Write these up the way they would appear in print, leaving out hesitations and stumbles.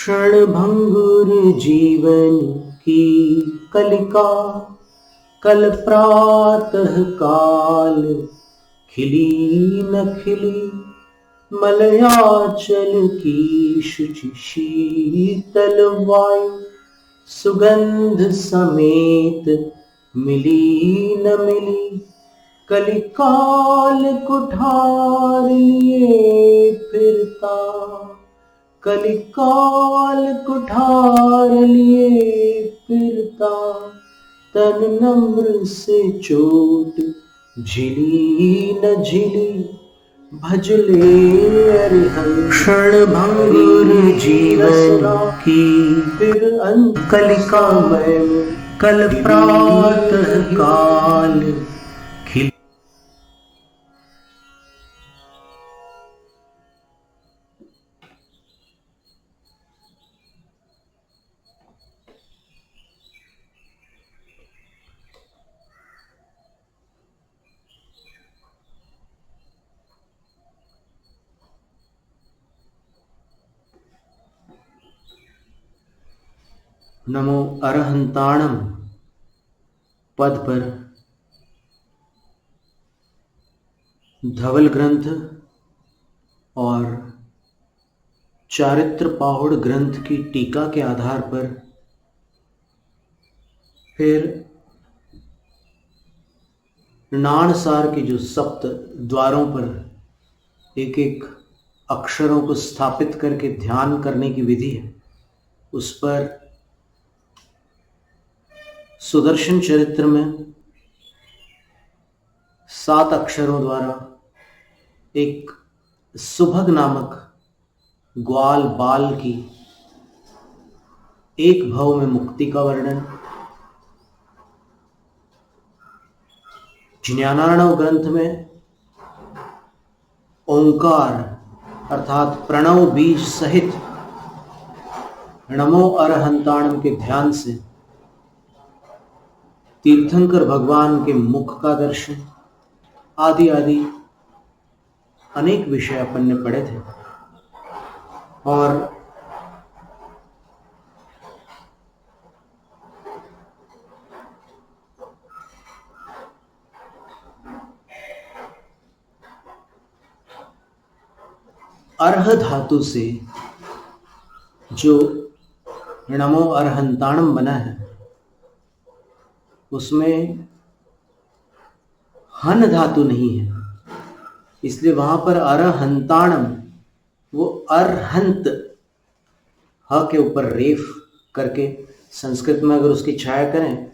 क्षणभंगुर जीवन की कलिका, कल प्रातः काल खिली न खिली, मलयाचल की शुचि शीतल वायु, सुगंध समेत मिली न मिली, कलिकाल कुठार लिए फिरता, कलिकाल कुठार लिए फिरता, तन नम्र से चोट झिली न झिली, भजले अरिहंत क्षण भंगुर जीवन की फिर अंत कलिका में, कल प्रातः काल खिल। नमो अरहंताणम पद पर धवल ग्रंथ और चारित्र पाहुड़ ग्रंथ की टीका के आधार पर फिर नाणसार के जो सप्त द्वारों पर एक एक अक्षरों को स्थापित करके ध्यान करने की विधि है, उस पर सुदर्शन चरित्र में 7 अक्षरों द्वारा एक सुभग नामक ग्वाल बाल की एक भव में मुक्ति का वर्णन, ज्ञानार्णव ग्रंथ में ओंकार अर्थात प्रणव बीज सहित नमो अरहंताणम के ध्यान से तीर्थंकर भगवान के मुख का दर्शन आदि आदि अनेक विषय अपन ने पढ़े थे। और अर्ह धातु से जो नमो अरहंताणम बना है, उसमें हन धातु नहीं है, इसलिए वहां पर अरहंताणम वो अरहंत ह के ऊपर रेफ करके संस्कृत में अगर उसकी छाया करें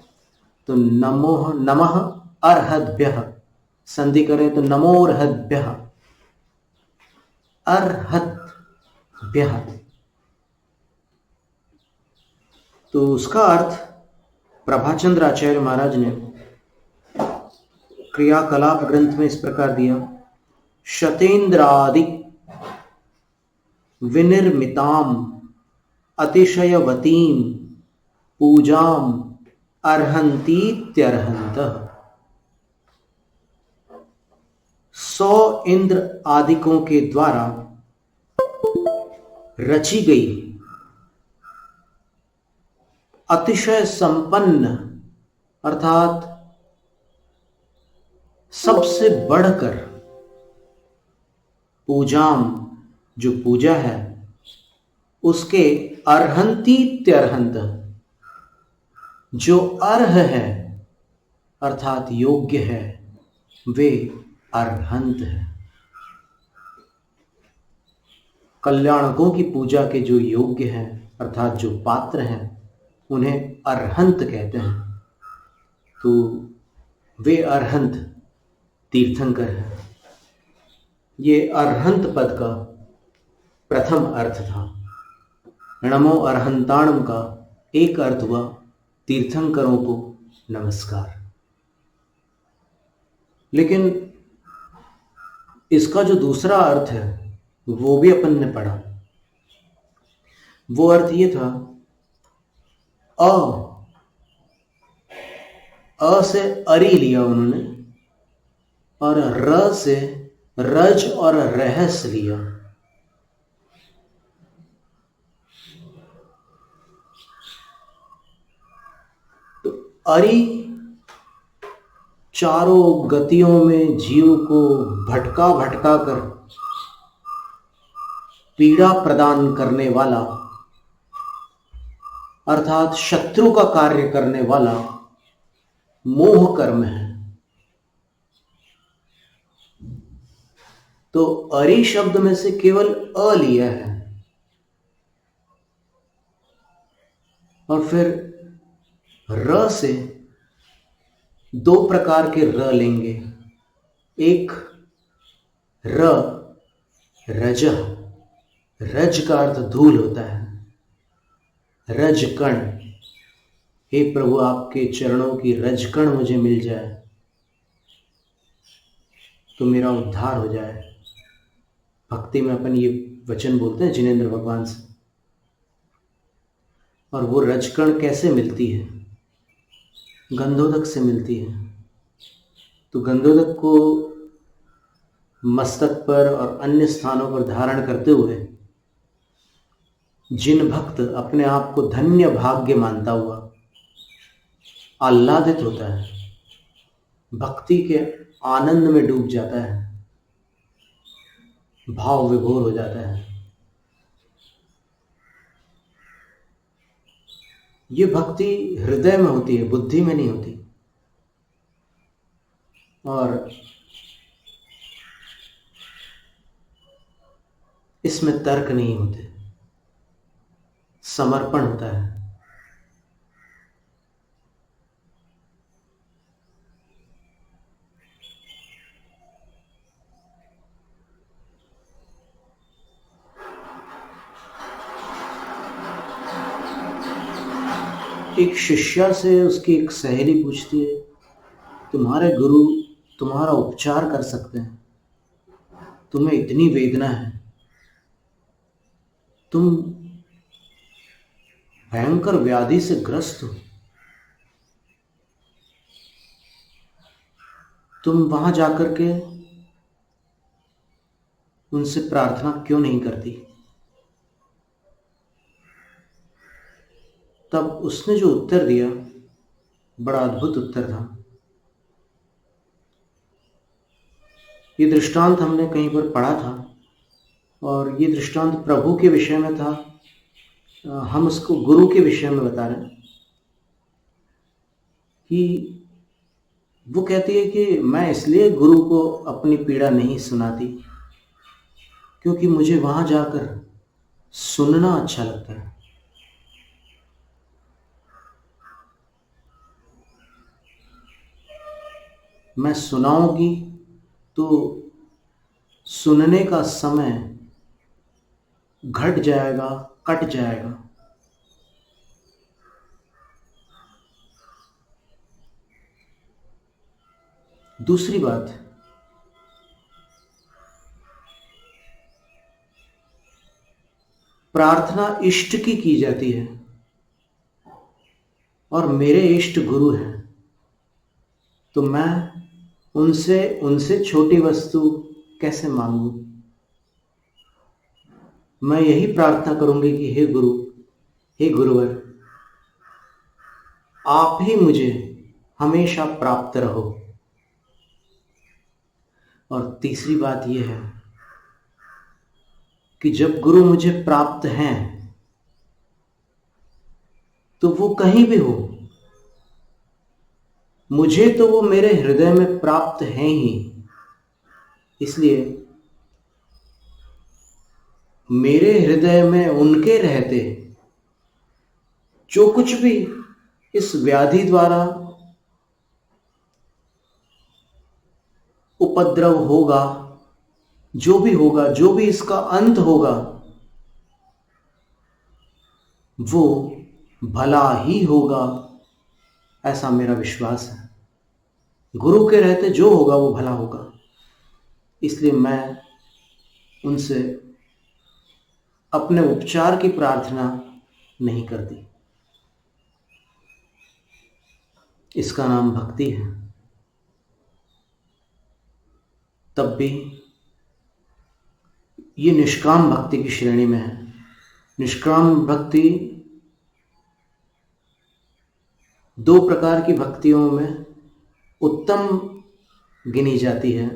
तो नमो नमः अर्हद्भ्यः, संधि करें तो नमोर्हद्भ्यः अर्हद्भ्यः। तो उसका अर्थ प्रभाचंद्र आचार्य महाराज ने क्रियाकलाप ग्रंथ में इस प्रकार दिया, शतेन्द्रादि विनिर्मिताम अतिशयवतीम पूजाम अर्हन्तीत्यर्हन्तः। 100 इंद्र आदिकों के द्वारा रची गई अतिशय संपन्न अर्थात सबसे बढ़कर पूजाम जो पूजा है उसके अर्हन्तीत्यर्हन्त जो अर्ह है अर्थात योग्य है वे अर्हंत है। कल्याणकों की पूजा के जो योग्य हैं अर्थात जो पात्र हैं उन्हें अर्हंत कहते हैं। तो वे अर्हंत तीर्थंकर है। ये अर्हंत पद का प्रथम अर्थ था। नमो अरहंताणम का एक अर्थ हुआ तीर्थंकरों को नमस्कार। लेकिन इसका जो दूसरा अर्थ है वो भी अपन ने पढ़ा। वो अर्थ ये था, अ से अरी लिया उन्होंने और र से रज और रहस लिया। अरि चारों गतियों में जीव को भटका भटका कर पीड़ा प्रदान करने वाला अर्थात शत्रु का कार्य करने वाला मोह कर्म है। तो अरि शब्द में से केवल अ लिया है और फिर र से दो प्रकार के र लेंगे। एक र रजः, रज का अर्थ धूल होता है, रजकण। हे प्रभु आपके चरणों की रजकण मुझे मिल जाए तो मेरा उद्धार हो जाए। भक्ति में अपन ये वचन बोलते हैं जिनेंद्र भगवान से। और वो रजकण कैसे मिलती है? गंधोदक से मिलती है। तो गंधोदक को मस्तक पर और अन्य स्थानों पर धारण करते हुए जिन भक्त अपने आप को धन्य भाग्य मानता हुआ आह्लादित होता है, भक्ति के आनंद में डूब जाता है, भाव विभोर हो जाता है, ये भक्ति हृदय में होती है, बुद्धि में नहीं होती। और इसमें तर्क नहीं होते, समर्पण होता है। एक शिष्या से उसकी एक सहेली पूछती है, तुम्हारे गुरु तुम्हारा उपचार कर सकते हैं, तुम्हें इतनी वेदना है, तुम भयंकर व्याधि से ग्रस्त हो, तुम वहां जाकर के उनसे प्रार्थना क्यों नहीं करती? तब उसने जो उत्तर दिया बड़ा अद्भुत उत्तर था। ये दृष्टांत हमने कहीं पर पढ़ा था और ये दृष्टांत प्रभु के विषय में था, हम उसको गुरु के विषय में बता रहे हैं। कि वो कहती है कि मैं इसलिए गुरु को अपनी पीड़ा नहीं सुनाती क्योंकि मुझे वहां जाकर सुनना अच्छा लगता है। मैं सुनाऊंगी तो सुनने का समय घट जाएगा, कट जाएगा। दूसरी बात, प्रार्थना इष्ट की जाती है और मेरे इष्ट गुरु हैं, तो मैं उनसे छोटी वस्तु कैसे मांगू? मैं यही प्रार्थना करूंगी कि हे गुरु, हे गुरुवर, आप ही मुझे हमेशा प्राप्त रहो। और तीसरी बात यह है कि जब गुरु मुझे प्राप्त हैं तो वो कहीं भी हो, मुझे तो वो मेरे हृदय में प्राप्त हैं ही। इसलिए मेरे हृदय में उनके रहते जो कुछ भी इस व्याधि द्वारा उपद्रव होगा, जो भी होगा, जो भी इसका अंत होगा, वो भला ही होगा, ऐसा मेरा विश्वास है। गुरु के रहते जो होगा वो भला होगा। इसलिए मैं उनसे अपने उपचार की प्रार्थना नहीं करती। इसका नाम भक्ति है। तब भी ये निष्काम भक्ति की श्रेणी में है। निष्काम भक्ति दो प्रकार की भक्तियों में उत्तम गिनी जाती है।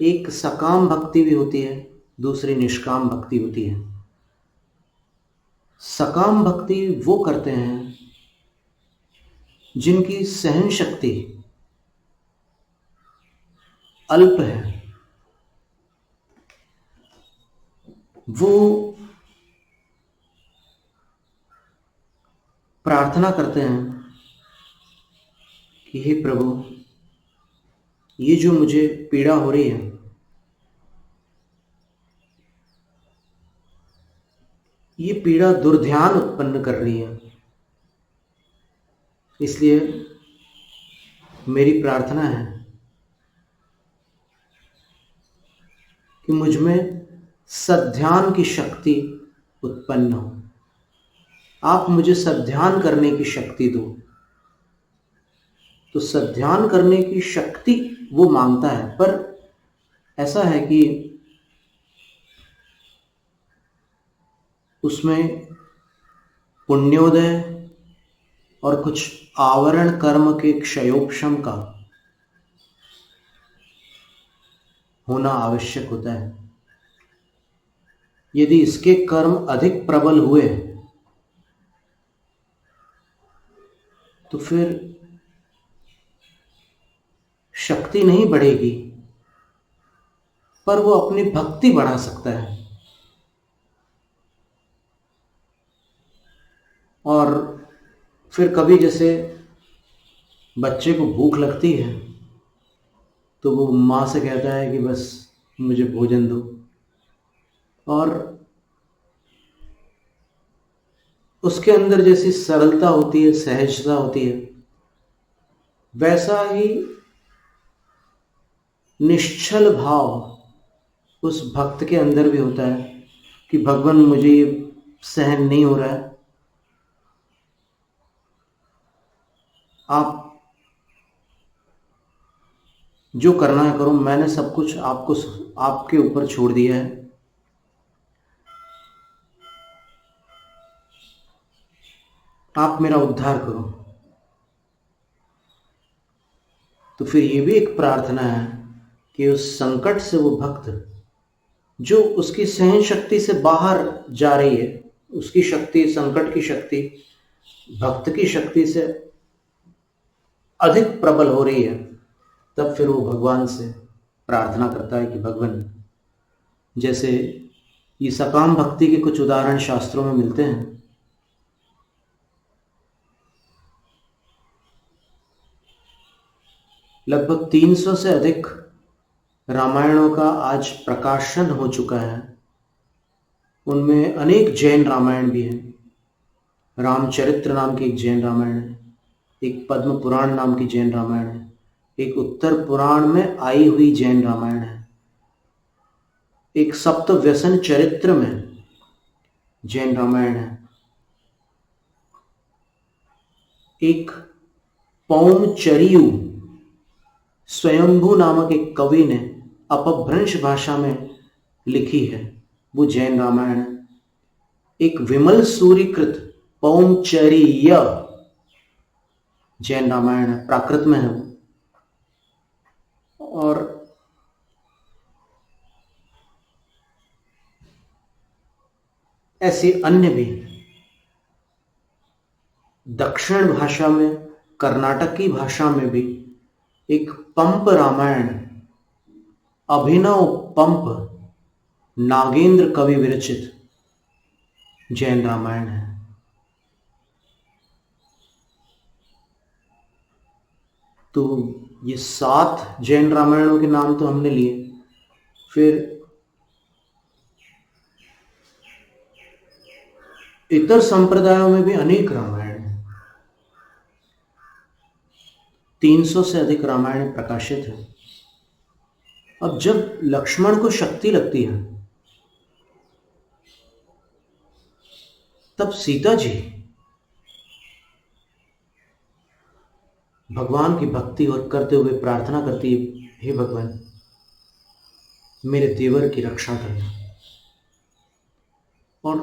एक सकाम भक्ति भी होती है, दूसरी निष्काम भक्ति होती है। सकाम भक्ति वो करते हैं जिनकी सहन शक्ति अल्प है। वो प्रार्थना करते हैं कि हे प्रभु, ये जो मुझे पीड़ा हो रही है, ये पीड़ा दुर्ध्यान उत्पन्न कर रही है, इसलिए मेरी प्रार्थना है कि मुझ में सद्ध्यान की शक्ति उत्पन्न हो। आप मुझे सद्ध्यान करने की शक्ति दो। तो सद्ध्यान करने की शक्ति वो मांगता है, पर ऐसा है कि उसमें पुण्योदय और कुछ आवरण कर्म के क्षयोपशम का होना आवश्यक होता है। यदि इसके कर्म अधिक प्रबल हुए तो फिर शक्ति नहीं बढ़ेगी, पर वो अपनी भक्ति बढ़ा सकता है। और फिर कभी जैसे बच्चे को भूख लगती है तो वो माँ से कहता है कि बस मुझे भोजन दो, और उसके अंदर जैसी सरलता होती है, सहजता होती है, वैसा ही निश्चल भाव उस भक्त के अंदर भी होता है कि भगवान मुझे ये सहन नहीं हो रहा है, आप जो करना है करो, मैंने सब कुछ आपके ऊपर छोड़ दिया है। आप मेरा उद्धार करो। तो फिर ये भी एक प्रार्थना है कि उस संकट से वो भक्त जो उसकी सहन शक्ति से बाहर जा रही है, उसकी शक्ति, संकट की शक्ति भक्त की शक्ति से अधिक प्रबल हो रही है, तब फिर वो भगवान से प्रार्थना करता है कि भगवान, जैसे ये सकाम भक्ति के कुछ उदाहरण शास्त्रों में मिलते हैं। लगभग 300 से अधिक रामायणों का आज प्रकाशन हो चुका है। उनमें अनेक जैन रामायण भी हैं। रामचरित्र नाम की एक जैन रामायण है, एक पद्म पुराण नाम की जैन रामायण है, एक उत्तर पुराण में आई हुई जैन रामायण है, एक सप्तव्यसन चरित्र में जैन रामायण है, एक पौमचरियु स्वयंभू नामक एक कवि ने अपभ्रंश भाषा में लिखी है, वो जैन रामायण है। एक विमल सूरीकृत पौमचरीय जैन रामायण है, प्राकृत में है वो। और ऐसे अन्य भी दक्षिण भाषा में, कर्नाटकी भाषा में भी एक पंप रामायण, अभिनव पंप नागेंद्र कवि विरचित जैन रामायण है। तो ये 7 जैन रामायणों के नाम तो हमने लिए। फिर इतर संप्रदायों में भी अनेक रामायण हैं। 300 से अधिक रामायण प्रकाशित हैं। अब जब लक्ष्मण को शक्ति लगती है, तब सीता जी भगवान की भक्ति और करते हुए प्रार्थना करती है, हे भगवान मेरे देवर की रक्षा करना। और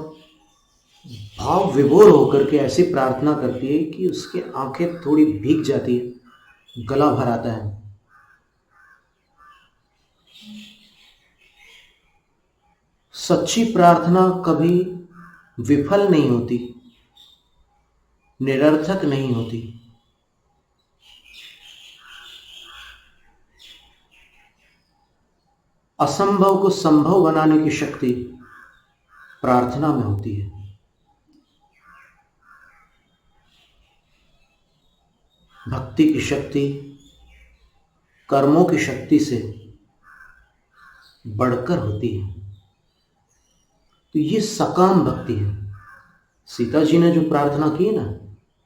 भाव विभोर होकर के ऐसी प्रार्थना करती है कि उसकी आंखें थोड़ी भीग जाती है, गला भर आता है। सच्ची प्रार्थना कभी विफल नहीं होती, निरर्थक नहीं होती। असंभव को संभव बनाने की शक्ति प्रार्थना में होती है। भक्ति की शक्ति कर्मों की शक्ति से बढ़कर होती है। तो ये सकाम भक्ति है। सीता जी ने जो प्रार्थना की है ना,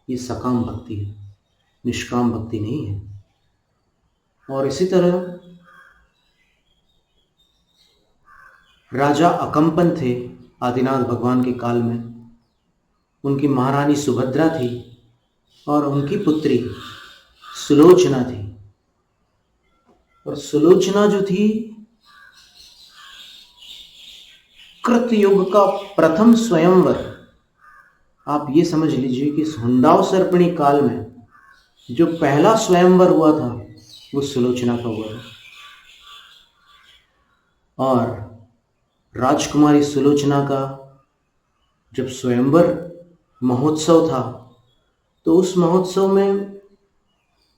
ये सकाम भक्ति है, निष्काम भक्ति नहीं है। और इसी तरह राजा अकंपन थे आदिनाथ भगवान के काल में। उनकी महारानी सुभद्रा थी और उनकी पुत्री सुलोचना थी। और सुलोचना जो थी, कृतयुग का प्रथम स्वयंवर। आप ये समझ लीजिए कि हुंडाव सर्पणी काल में जो पहला स्वयंवर हुआ था वो सुलोचना का हुआ था। और राजकुमारी सुलोचना का जब स्वयंवर महोत्सव था तो उस महोत्सव में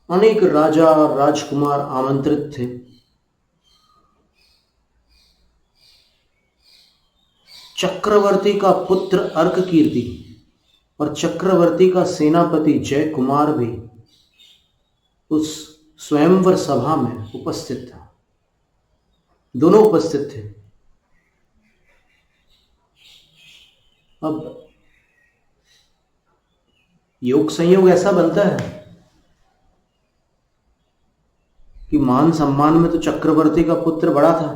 अनेक राजा और राजकुमार आमंत्रित थे। चक्रवर्ती का पुत्र अर्ककीर्ति और चक्रवर्ती का सेनापति जय कुमार भी उस स्वयंवर सभा में उपस्थित था। दोनों उपस्थित थे। अब योग संयोग ऐसा बनता है कि मान सम्मान में तो चक्रवर्ती का पुत्र बड़ा था,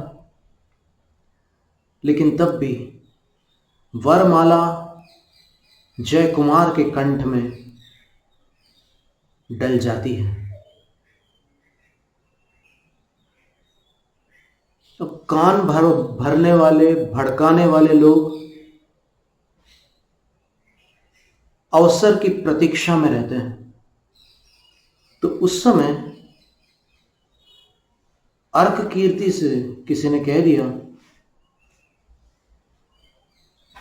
लेकिन तब भी वरमाला जय कुमार के कंठ में डल जाती है। तो कान भरने वाले, भड़काने वाले लोग अवसर की प्रतीक्षा में रहते हैं। तो उस समय अर्ककीर्ति से किसी ने कह दिया,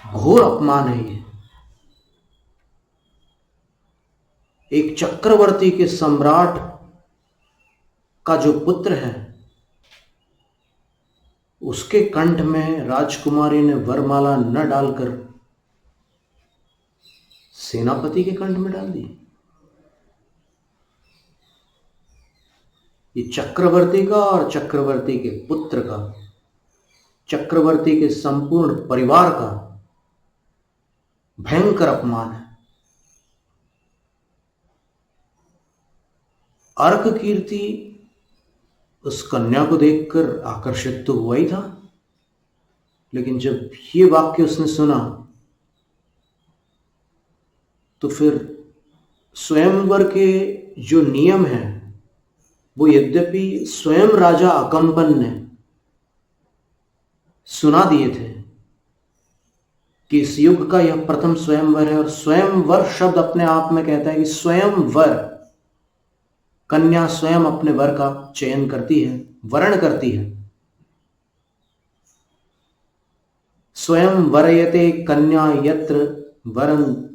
घोर अपमान है ये। एक चक्रवर्ती के सम्राट का जो पुत्र है, उसके कंठ में राजकुमारी ने वरमाला न डालकर सेनापति के कंठ में डाल दी। ये चक्रवर्ती का और चक्रवर्ती के पुत्र का, चक्रवर्ती के संपूर्ण परिवार का भयंकर अपमान है। अर्ककीर्ति उस कन्या को देखकर आकर्षित तो हुआ ही था, लेकिन जब ये वाक्य उसने सुना तो फिर स्वयंवर के जो नियम हैं वो यद्यपि स्वयं राजा अकंपन ने सुना दिए थे कि इस युग का यह प्रथम स्वयंवर है। और स्वयंवर शब्द अपने आप में कहता है कि स्वयंवर, कन्या स्वयं अपने वर का चयन करती है, वर्ण करती है। स्वयं वरयते कन्या यत्र वरन,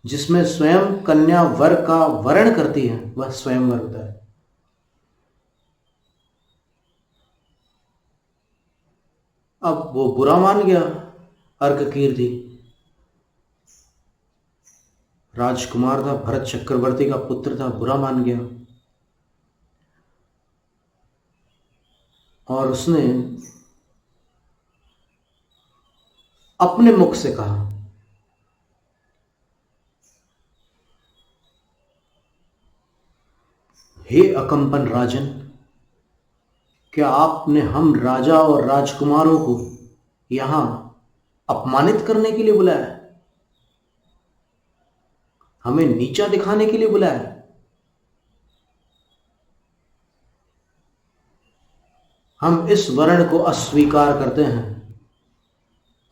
जिसमें स्वयं कन्या वर का वर्ण करती है वह स्वयंवर होता है। अब वो बुरा मान गया अर्ककीर्ति। राजकुमार था, भरत चक्रवर्ती का पुत्र था, बुरा मान गया और उसने अपने मुख से कहा, हे अकंपन राजन, क्या आपने हम राजा और राजकुमारों को यहां अपमानित करने के लिए बुलाया? हमें नीचा दिखाने के लिए बुलाया? हम इस वर्ण को अस्वीकार करते हैं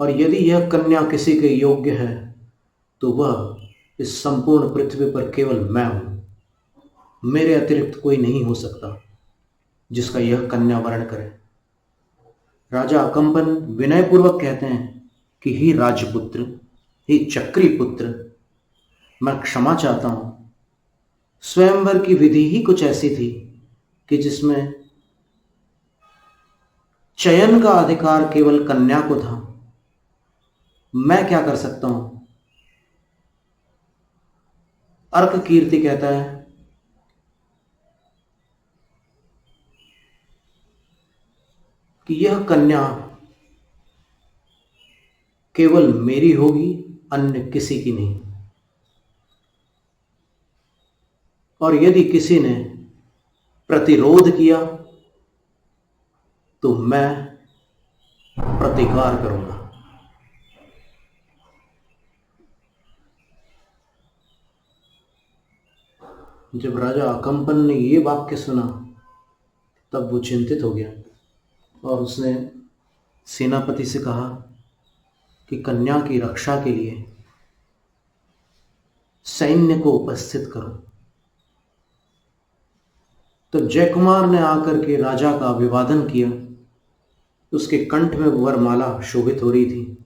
और यदि यह कन्या किसी के योग्य है तो वह इस संपूर्ण पृथ्वी पर केवल मैं हूं। मेरे अतिरिक्त कोई नहीं हो सकता जिसका यह कन्या वरण करे। राजा अकंपन विनयपूर्वक कहते हैं कि ही राजपुत्र, ही चक्री पुत्र, मैं क्षमा चाहता हूं। स्वयंवर की विधि ही कुछ ऐसी थी कि जिसमें चयन का अधिकार केवल कन्या को था। मैं क्या कर सकता हूं? अर्क कीर्ति कहता है कि यह कन्या केवल मेरी होगी, अन्य किसी की नहीं। और यदि किसी ने प्रतिरोध किया तो मैं प्रतिकार करूंगा। जब राजा अकंपन ने ये वाक्य सुना तब वो चिंतित हो गया और उसने सेनापति से कहा कि कन्या की रक्षा के लिए सैन्य को उपस्थित करो। तब जयकुमार ने आकर के राजा का अभिवादन किया। उसके कंठ में वरमाला शोभित हो रही थी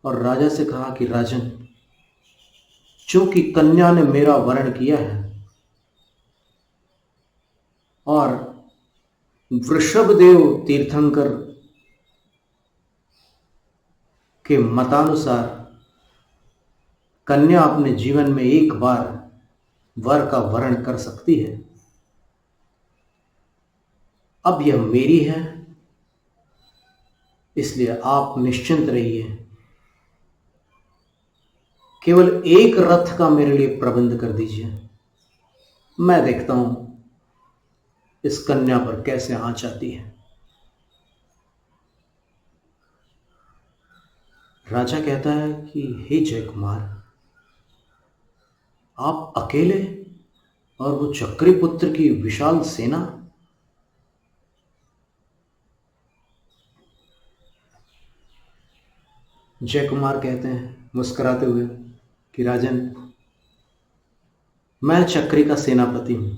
और राजा से कहा कि राजन, चूंकि कन्या ने मेरा वरण किया है और वृषभदेव तीर्थंकर के मतानुसार कन्या अपने जीवन में एक बार वर का वरण कर सकती है, अब यह मेरी है, इसलिए आप निश्चिंत रहिए। केवल एक रथ का मेरे लिए प्रबंध कर दीजिए। मैं देखता हूं इस कन्या पर कैसे आंच आती है। राजा कहता है कि हे जयकुमार, आप अकेले और वो चक्री पुत्र की विशाल सेना? जयकुमार कहते हैं मुस्कुराते हुए कि राजन, मैं चक्री का सेनापति हूं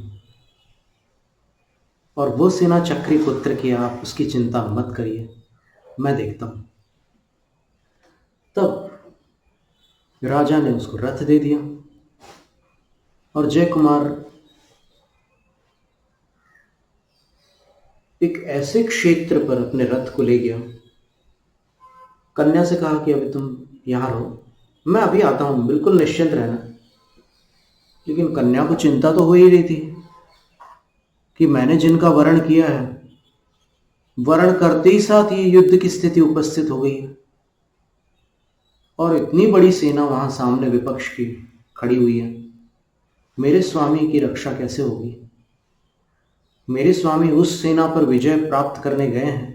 और वो सेना चक्री पुत्र की, आप उसकी चिंता मत करिए, मैं देखता हूं। तब राजा ने उसको रथ दे दिया और जयकुमार एक ऐसे क्षेत्र पर अपने रथ को ले गया। कन्या से कहा कि अभी तुम यहां रहो, मैं अभी आता हूं, बिल्कुल निश्चिंत रहना। लेकिन कन्या को चिंता तो हो ही रही थी कि मैंने जिनका वरण किया है, वरण करते ही साथ ये युद्ध की स्थिति उपस्थित हो गई है और इतनी बड़ी सेना वहां सामने विपक्ष की खड़ी हुई है। मेरे स्वामी की रक्षा कैसे होगी? मेरे स्वामी उस सेना पर विजय प्राप्त करने गए हैं।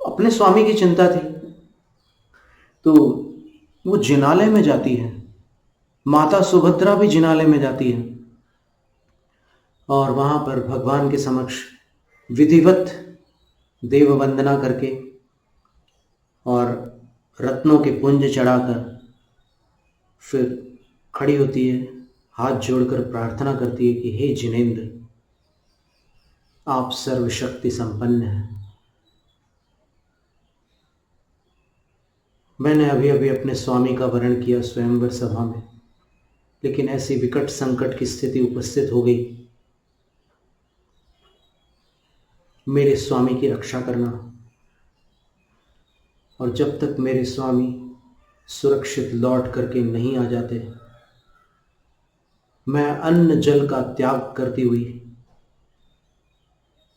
अपने स्वामी की चिंता थी तो वो जिनालय में जाती है, माता सुभद्रा भी जिनालय में जाती है और वहां पर भगवान के समक्ष विधिवत देव वंदना करके और रत्नों के पुंज चढ़ाकर फिर खड़ी होती है, हाथ जोड़कर प्रार्थना करती है कि हे जिनेंद्र, आप सर्वशक्ति संपन्न हैं। मैंने अभी अभी अपने स्वामी का वरण किया स्वयंवर सभा में, लेकिन ऐसी विकट संकट की स्थिति उपस्थित हो गई। मेरे स्वामी की रक्षा करना, और जब तक मेरे स्वामी सुरक्षित लौट करके नहीं आ जाते, मैं अन्न जल का त्याग करती हुई,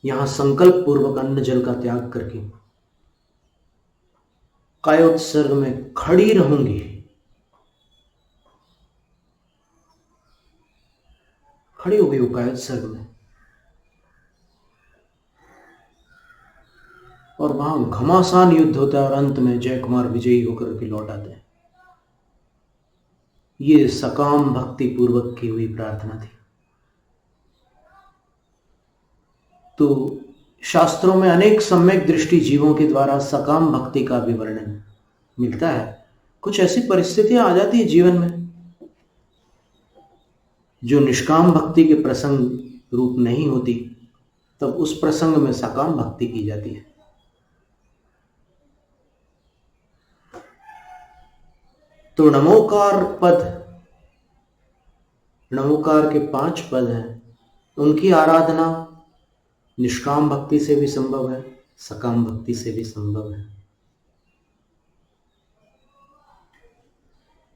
यहां संकल्प पूर्वक अन्न जल का त्याग करके कायोत्सर्ग में खड़ी रहूंगी। खड़ी हो गई वो कायोत्सर्ग में और वहां घमासान युद्ध होता है और अंत में जयकुमार विजयी होकर के लौट आते हैं। ये सकाम भक्ति पूर्वक की हुई प्रार्थना थी। तो शास्त्रों में अनेक सम्यक दृष्टि जीवों के द्वारा सकाम भक्ति का भी वर्णन मिलता है। कुछ ऐसी परिस्थितियां आ जाती है जीवन में जो निष्काम भक्ति के प्रसंग रूप नहीं होती, तब उस प्रसंग में सकाम भक्ति की जाती है। तो नमोकार पद, नमोकार के 5 पद हैं, उनकी आराधना निष्काम भक्ति से भी संभव है, सकाम भक्ति से भी संभव है।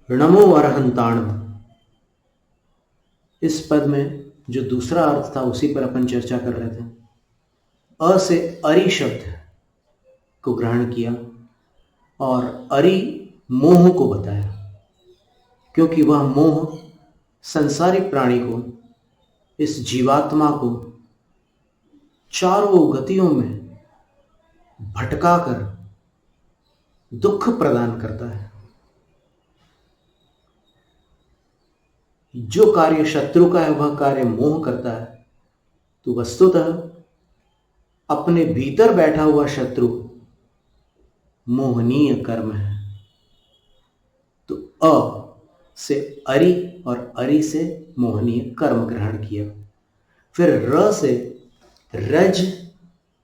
नमो अरहंताण, इस पद में जो दूसरा अर्थ था उसी पर अपन चर्चा कर रहे थे। अ से अरि शब्द को ग्रहण किया और अरि मोह को बताया, क्योंकि वह मोह संसारिक प्राणी को, इस जीवात्मा को चारों गतियों में भटकाकर दुख प्रदान करता है। जो कार्य शत्रु का है वह कार्य मोह करता है, तो वस्तुतः अपने भीतर बैठा हुआ शत्रु मोहनीय कर्म है। तो अ से अरि और अरि से मोहनीय कर्म ग्रहण किया। फिर र से रज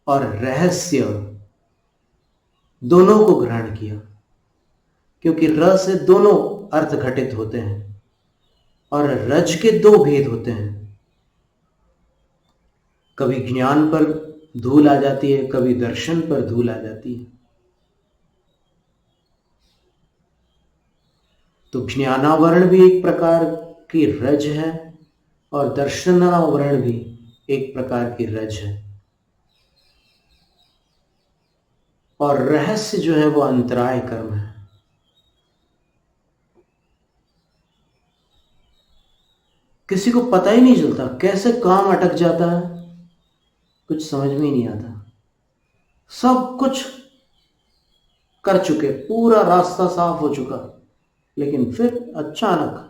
और रहस्य दोनों को ग्रहण किया, क्योंकि र से दोनों अर्थ घटित होते हैं और रज के 2 भेद होते हैं। कभी ज्ञान पर धूल आ जाती है, कभी दर्शन पर धूल आ जाती है। तो ज्ञानावरण भी एक प्रकार की रज है और दर्शनावरण भी एक प्रकार की रज है, और रहस्य जो है वो अंतराय कर्म है। किसी को पता ही नहीं चलता कैसे काम अटक जाता है, कुछ समझ में ही नहीं आता। सब कुछ कर चुके, पूरा रास्ता साफ हो चुका, लेकिन फिर अचानक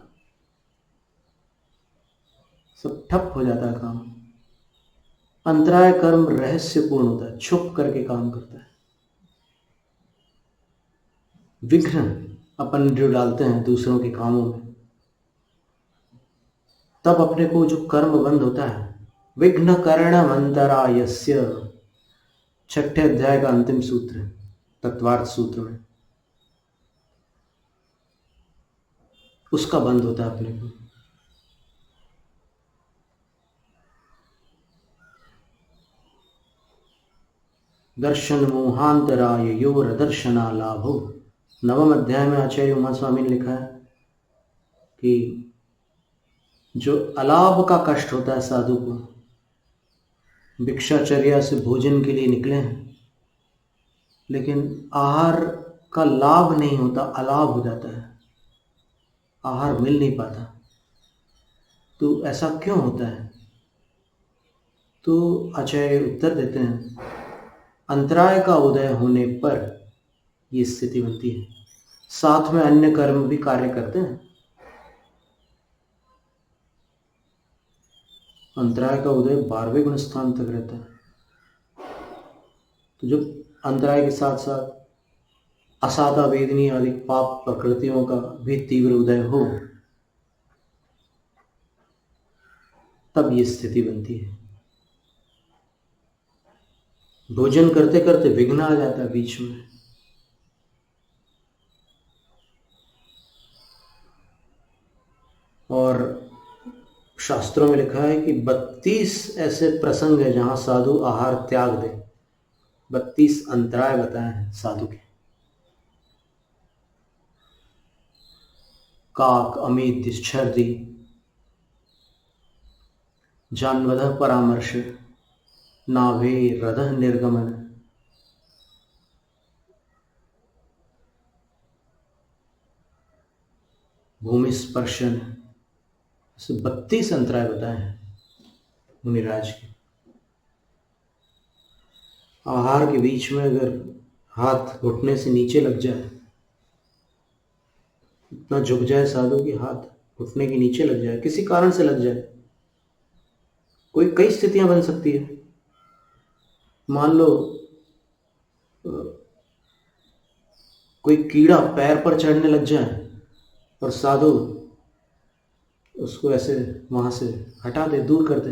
सब ठप हो जाता है काम। अंतराय कर्म रहस्यपूर्ण होता है, छुप करके काम करता है। विघ्न अपन जो डालते हैं दूसरों के कामों में, तब अपने को जो कर्म बंद होता है, विघ्न करणम अंतरायस्य, 6ठे अध्याय का अंतिम सूत्र, तत्वार्थ सूत्र में, उसका बंद होता है अपने को। दर्शन मोहांतराय योर दर्शना लाभो, 9वें अध्याय में आचार्य उमा स्वामी ने लिखा है कि जो अलाभ का कष्ट होता है साधु को, भिक्षाचर्या से भोजन के लिए निकले हैं, लेकिन आहार का लाभ नहीं होता, अलाभ हो जाता है, आहार मिल नहीं पाता। तो ऐसा क्यों होता है? तो आचार्य उत्तर देते हैं, अंतराय का उदय होने पर ये स्थिति बनती है। साथ में अन्य कर्म भी कार्य करते हैं। अंतराय का उदय 12वें गुण स्थान तक रहता है। तो जब अंतराय के साथ साथ असाधा वेदनी आदि पाप प्रकृतियों का भी तीव्र उदय हो, तब ये स्थिति बनती है। भोजन करते करते विघ्न आ जाता है बीच में। और शास्त्रों में लिखा है कि 32 ऐसे प्रसंग है जहां साधु आहार त्याग दे। 32 अंतराय बताए हैं साधु के। काक, अमित, छर्दी, जानवध परामर्श, नाभे हृदय निर्गमन, भूमि स्पर्शन, 32 अंतराय बताए हैं मुनिराज के। आहार के बीच में अगर हाथ घुटने से नीचे लग जाए, इतना झुक जाए साधु कि हाथ घुटने के नीचे लग जाए, किसी कारण से लग जाए, कोई कई स्थितियां बन सकती है। मान लो कोई कीड़ा पैर पर चढ़ने लग जाए और साधु उसको ऐसे वहां से हटा दे, दूर कर दे।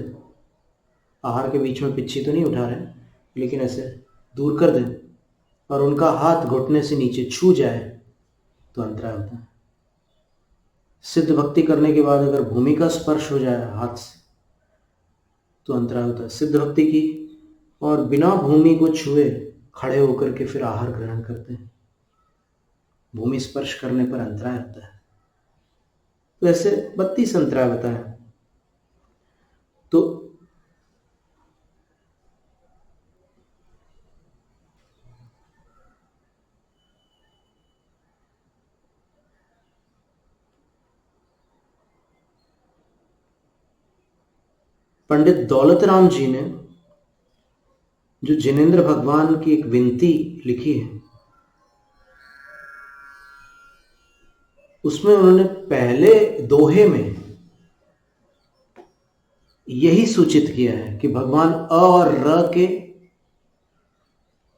आहार के बीच में पिच्छी तो नहीं उठा रहे, लेकिन ऐसे दूर कर दे और उनका हाथ घुटने से नीचे छू जाए तो अंतराय होता है। सिद्ध भक्ति करने के बाद अगर भूमि का स्पर्श हो जाए हाथ से तो अंतराय होता है। सिद्ध भक्ति की और बिना भूमि को छुए खड़े होकर के फिर आहार ग्रहण करते हैं, भूमि स्पर्श करने पर अंतराय होता है। तो ऐसे 32 अंतराय बताए। तो पंडित दौलत राम जी ने जो जिनेंद्र भगवान की एक विनती लिखी है, उसमें उन्होंने पहले दोहे में यही सूचित किया है कि भगवान अ और र के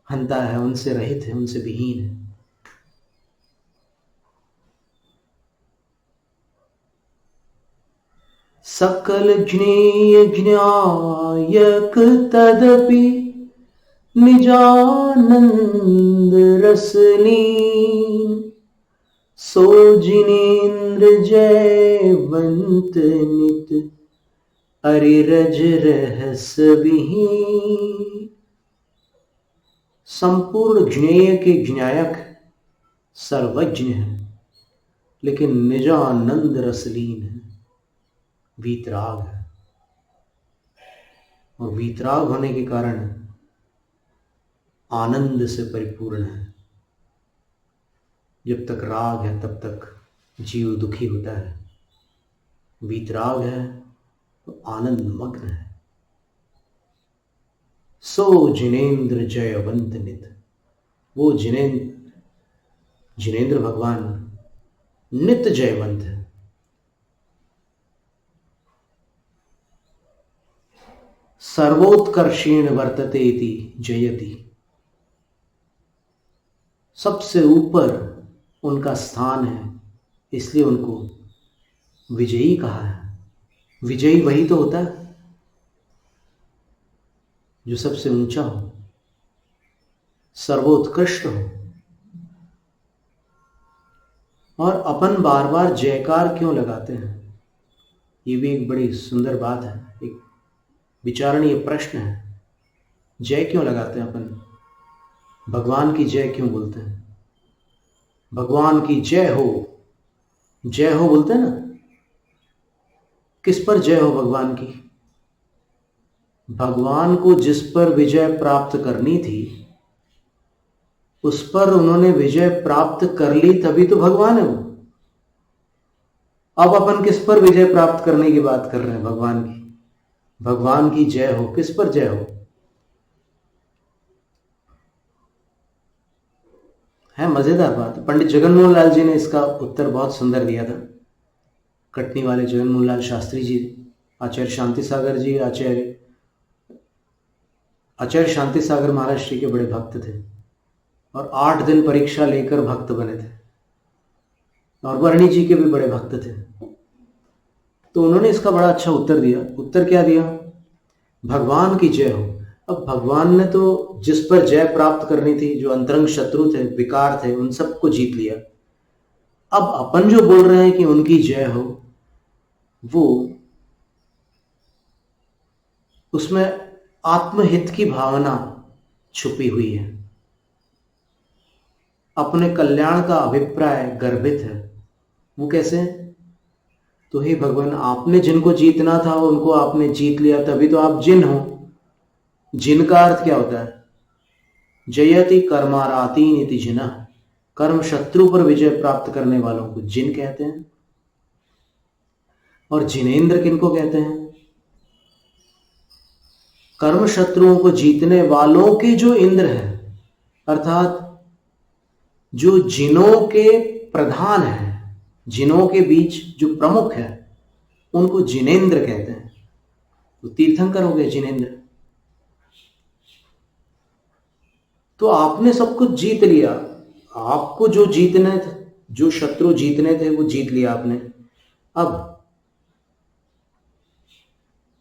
हंता है, उनसे रहित है, उनसे विहीन है। सकल ज्ञेय ज्ञायक तदपि निजानंद रसलीन, सो जिनेन्द्र जयवंत नित अरिरज रहस विहीन। संपूर्ण ज्ञेय के ज्ञायक सर्वज्ञ है, लेकिन निजानंद रसलीन है, वीतराग है। और वीतराग होने के कारण आनंद से परिपूर्ण है। जब तक राग है तब तक जीव दुखी होता है, वीतराग है तो आनंद मग्न है। सो जिनेन्द्र जयवंत नित, वो जिनेन्द्र भगवान नित जयवंत है। सर्वोत्कर्षेण वर्तते इति जयति, सबसे ऊपर उनका स्थान है, इसलिए उनको विजयी कहा है। विजयी वही तो होता है जो सबसे ऊंचा हो, सर्वोत्कृष्ट हो। और अपन बार बार जयकार क्यों लगाते हैं, ये भी एक बड़ी सुंदर बात है, एक विचारणीय प्रश्न है। जय क्यों लगाते हैं अपन, भगवान की जय क्यों बोलते हैं? भगवान की जय हो बोलते हैं ना। किस पर जय हो भगवान की? भगवान को जिस पर विजय प्राप्त करनी थी उस पर उन्होंने विजय प्राप्त कर ली, तभी तो भगवान है वो। अब अपन किस पर विजय प्राप्त करने की बात कर रहे हैं? भगवान की। भगवान की जय हो, किस पर जय हो? है मजेदार बात। पंडित जगनमोहन लाल जी ने इसका उत्तर बहुत सुंदर दिया था। कटनी वाले जगनमोहन लाल शास्त्री जी, आचार्य शांति सागर जी, आचार्य शांति सागर महाराज श्री के बड़े भक्त थे और 8 दिन परीक्षा लेकर भक्त बने थे, और वर्णी जी के भी बड़े भक्त थे। तो उन्होंने इसका बड़ा अच्छा उत्तर दिया। उत्तर क्या दिया? भगवान की जय हो। अब भगवान ने तो जिस पर जय प्राप्त करनी थी, जो अंतरंग शत्रु थे, विकार थे, उन सबको जीत लिया। अब अपन जो बोल रहे हैं कि उनकी जय हो, वो उसमें आत्महित की भावना छुपी हुई है, अपने कल्याण का अभिप्राय गर्भित है। वो कैसे? तो हे भगवान, आपने जिनको जीतना था उनको आपने जीत लिया, तभी तो आप जिन हो। जिन का अर्थ क्या होता है? जयति कर्मारातीन इति जिना, कर्म शत्रु पर विजय प्राप्त करने वालों को जिन कहते हैं। और जिनेंद्र किनको कहते हैं? कर्म शत्रुओं को जीतने वालों के जो इंद्र हैं, अर्थात जो जिनों के प्रधान हैं, जिनों के बीच जो प्रमुख है, उनको जिनेंद्र कहते हैं। तो तीर्थंकर हो गए जिनेंद्र। तो आपने सब कुछ जीत लिया। आपको जो जीतने थे, जो शत्रु जीतने थे, वो जीत लिया आपने। अब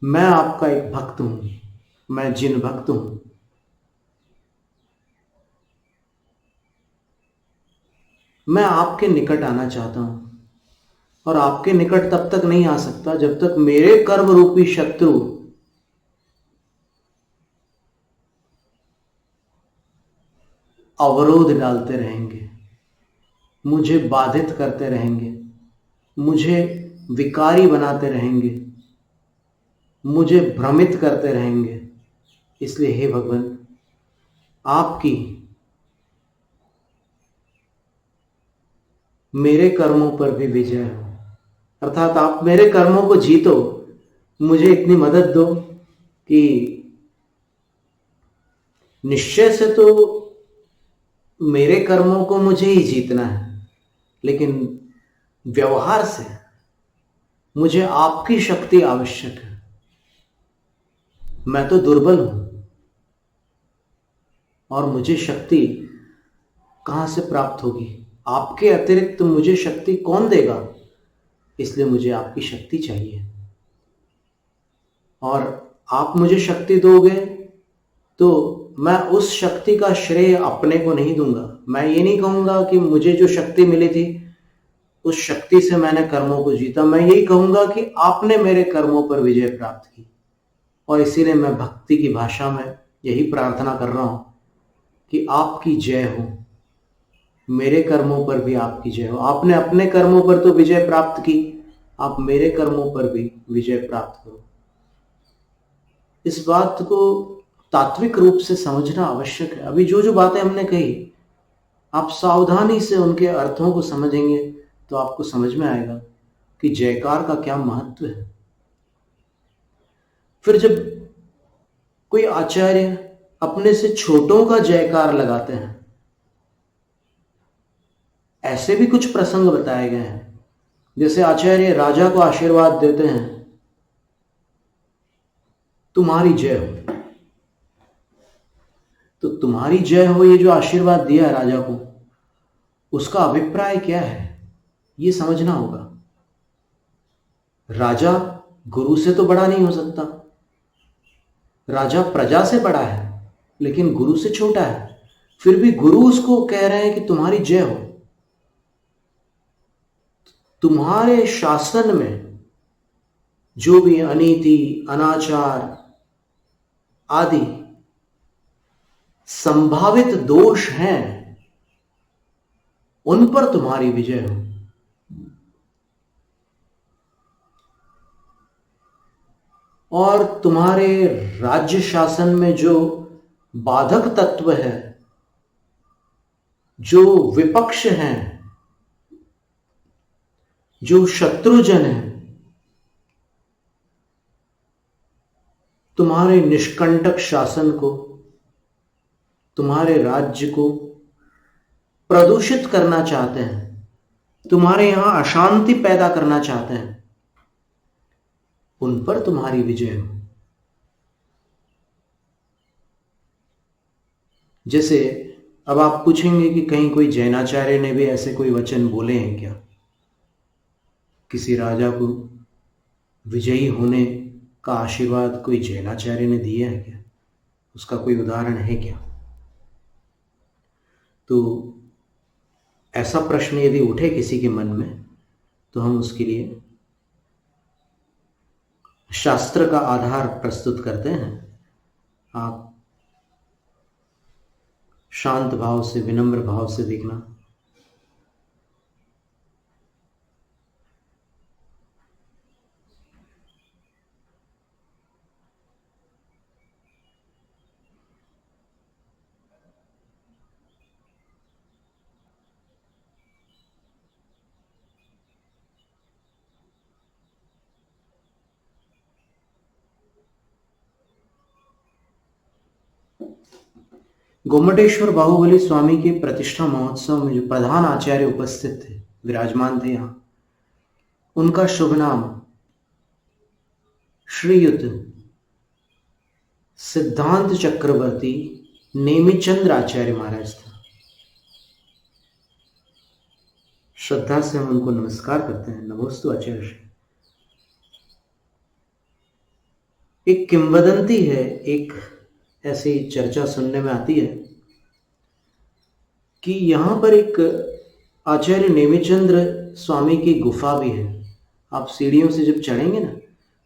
मैं आपका एक भक्त हूं, मैं जिन भक्त हूं। मैं आपके निकट आना चाहता हूं, और आपके निकट तब तक नहीं आ सकता जब तक मेरे कर्म रूपी शत्रु अवरोध डालते रहेंगे, मुझे बाधित करते रहेंगे, मुझे विकारी बनाते रहेंगे, मुझे भ्रमित करते रहेंगे। इसलिए हे भगवान, आपकी मेरे कर्मों पर भी विजय हो, अर्थात आप मेरे कर्मों को जीतो। मुझे इतनी मदद दो कि निश्चय से तो मेरे कर्मों को मुझे ही जीतना है, लेकिन व्यवहार से मुझे आपकी शक्ति आवश्यक है। मैं तो दुर्बल हूं, और मुझे शक्ति कहां से प्राप्त होगी? आपके अतिरिक्त मुझे शक्ति कौन देगा? इसलिए मुझे आपकी शक्ति चाहिए। और आप मुझे शक्ति दोगे तो मैं उस शक्ति का श्रेय अपने को नहीं दूंगा। मैं ये नहीं कहूंगा कि मुझे जो शक्ति मिली थी उस शक्ति से मैंने कर्मों को जीता। मैं यही कहूंगा कि आपने मेरे कर्मों पर विजय प्राप्त की। और इसीलिए मैं भक्ति की भाषा में यही प्रार्थना कर रहा हूं कि आपकी जय हो, मेरे कर्मों पर भी आपकी जय हो। आपने अपने कर्मों पर तो विजय प्राप्त की, आप मेरे कर्मों पर भी विजय प्राप्त करो। इस बात को तात्विक रूप से समझना आवश्यक है। अभी जो जो बातें हमने कही, आप सावधानी से उनके अर्थों को समझेंगे तो आपको समझ में आएगा कि जयकार का क्या महत्व है। फिर जब कोई आचार्य अपने से छोटों का जयकार लगाते हैं, ऐसे भी कुछ प्रसंग बताए गए हैं। जैसे आचार्य राजा को आशीर्वाद देते हैं, तुम्हारी जय हो। तो तुम्हारी जय हो, ये जो आशीर्वाद दिया है राजा को, उसका अभिप्राय क्या है, ये समझना होगा। राजा गुरु से तो बड़ा नहीं हो सकता। राजा प्रजा से बड़ा है, लेकिन गुरु से छोटा है। फिर भी गुरु उसको कह रहे हैं कि तुम्हारी जय हो। तुम्हारे शासन में जो भी अनीति, अनाचार आदि संभावित दोष हैं, उन पर तुम्हारी विजय हो। और तुम्हारे राज्य शासन में जो बाधक तत्व है, जो विपक्ष हैं, जो शत्रुजन हैं, तुम्हारे निष्कंटक शासन को, तुम्हारे राज्य को प्रदूषित करना चाहते हैं, तुम्हारे यहां अशांति पैदा करना चाहते हैं, उन पर तुम्हारी विजय हो। जैसे अब आप पूछेंगे कि कहीं कोई जैनाचार्य ने भी ऐसे कोई वचन बोले हैं क्या? किसी राजा को विजयी होने का आशीर्वाद कोई जैनाचार्य ने दिया है क्या? उसका कोई उदाहरण है क्या? तो ऐसा प्रश्न यदि उठे किसी के मन में, तो हम उसके लिए शास्त्र का आधार प्रस्तुत करते हैं। आप शांत भाव से, विनम्र भाव से देखना। गोमटेश्वर बाहुबली स्वामी के प्रतिष्ठा महोत्सव में जो प्रधान आचार्य उपस्थित थे, विराजमान थे यहां, उनका शुभ नाम श्रीयुत सिद्धांत चक्रवर्ती नेमिचंद्र आचार्य महाराज था। श्रद्धा से हम उनको नमस्कार करते हैं। नमोस्तु आचार्य श्री। एक किंवदंती है, एक ऐसी चर्चा सुनने में आती है कि यहाँ पर एक आचार्य नेमिचंद्र स्वामी की गुफा भी है। आप सीढ़ियों से जब चढ़ेंगे ना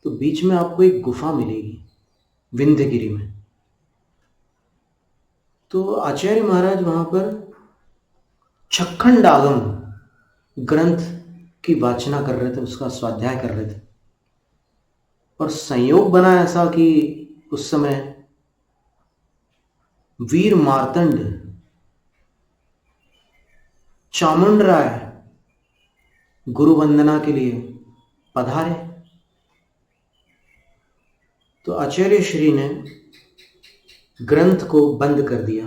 तो बीच में आपको एक गुफा मिलेगी विंध्यगिरी में। तो आचार्य महाराज वहाँ पर छक्खंड आगम ग्रंथ की वाचना कर रहे थे, उसका स्वाध्याय कर रहे थे। और संयोग बना ऐसा कि उस समय वीर मार्तंड चामुंड राय गुरु वंदना के लिए पधारे। तो आचार्य श्री ने ग्रंथ को बंद कर दिया,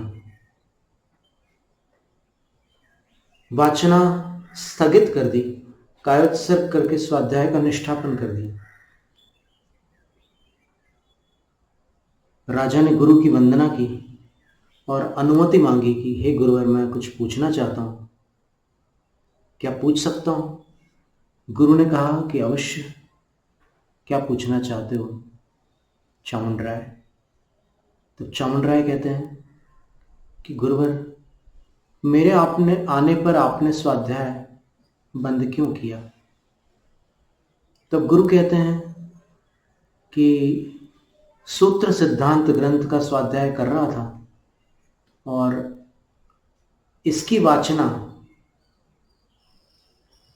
वाचना स्थगित कर दी, कायोत्सर्ग करके स्वाध्याय का निष्ठापन कर दिया। राजा ने गुरु की वंदना की और अनुमति मांगी कि हे गुरुवर, मैं कुछ पूछना चाहता हूँ, क्या पूछ सकता हूँ? गुरु ने कहा कि अवश्य, क्या पूछना चाहते हो चामुंड राय? तो चामुंड राय कहते हैं कि गुरुवर, मेरे आपने आने पर आपने स्वाध्याय बंद क्यों किया? तब गुरु कहते हैं कि सूत्र सिद्धांत ग्रंथ का स्वाध्याय कर रहा था और इसकी वाचना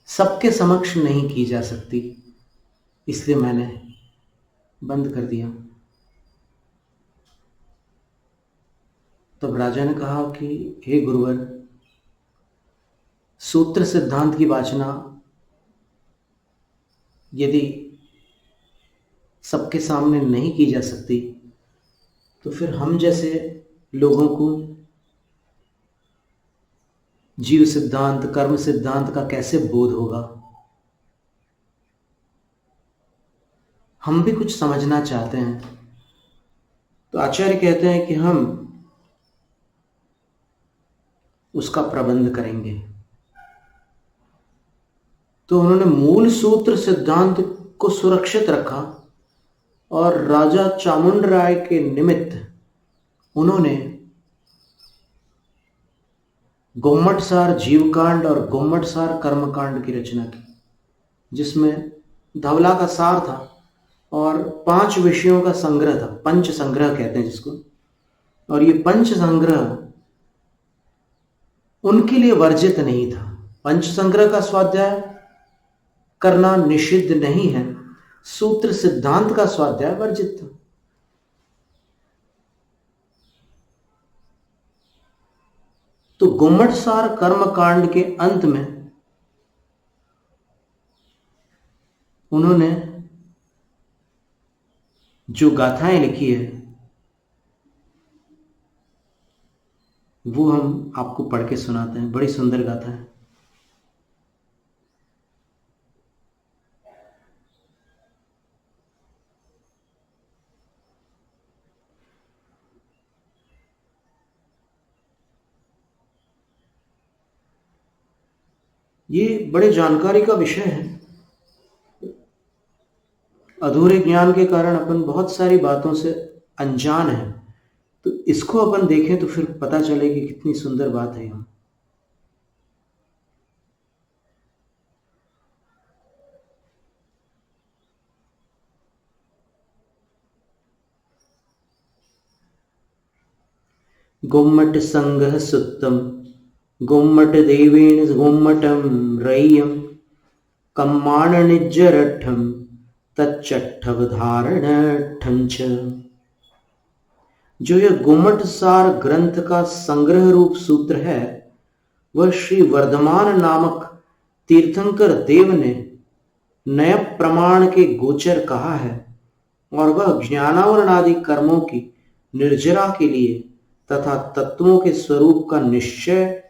सबके समक्ष नहीं की जा सकती, इसलिए मैंने बंद कर दिया। तब राजा ने कहा कि हे गुरुवर, सूत्र सिद्धांत की वाचना यदि सबके सामने नहीं की जा सकती तो फिर हम जैसे लोगों को जीव सिद्धांत, कर्म सिद्धांत का कैसे बोध होगा? हम भी कुछ समझना चाहते हैं। तो आचार्य कहते हैं कि हम उसका प्रबंध करेंगे। तो उन्होंने मूल सूत्र सिद्धांत को सुरक्षित रखा और राजा चामुंड राय के निमित्त उन्होंने गोम्मटसार जीवकांड और गोम्मटसार कर्मकांड की रचना की, जिसमें धवला का सार था और 5 विषयों का संग्रह था। पंच संग्रह कहते हैं जिसको। और ये पंच संग्रह उनके लिए वर्जित नहीं था। पंच संग्रह का स्वाध्याय करना निषिद्ध नहीं है, सूत्र सिद्धांत का स्वाध्याय वर्जित था। तो गोम्मटसार कर्मकांड के अंत में उन्होंने जो गाथाएं लिखी है वो हम आपको पढ़ के सुनाते हैं। बड़ी सुंदर गाथा है। ये बड़े जानकारी का विषय है। अधूरे ज्ञान के कारण अपन बहुत सारी बातों से अनजान हैं, तो इसको अपन देखें तो फिर पता चले कि कितनी सुंदर बात है यहाँ। गोम्मट संगः सुत्तम गोम्मट देवेण गोम्मटम रय्यम कम्माण निज्जरठम तच्चट्ठवधारणठं च। जो यह गोम्मटसार ग्रंथ का संग्रह रूप सूत्र है वह श्री वर्धमान नामक तीर्थंकर देव ने नय प्रमाण के गोचर कहा है और वह ज्ञानावरण आदि कर्मों की निर्जरा के लिए तथा तत्वों के स्वरूप का निश्चय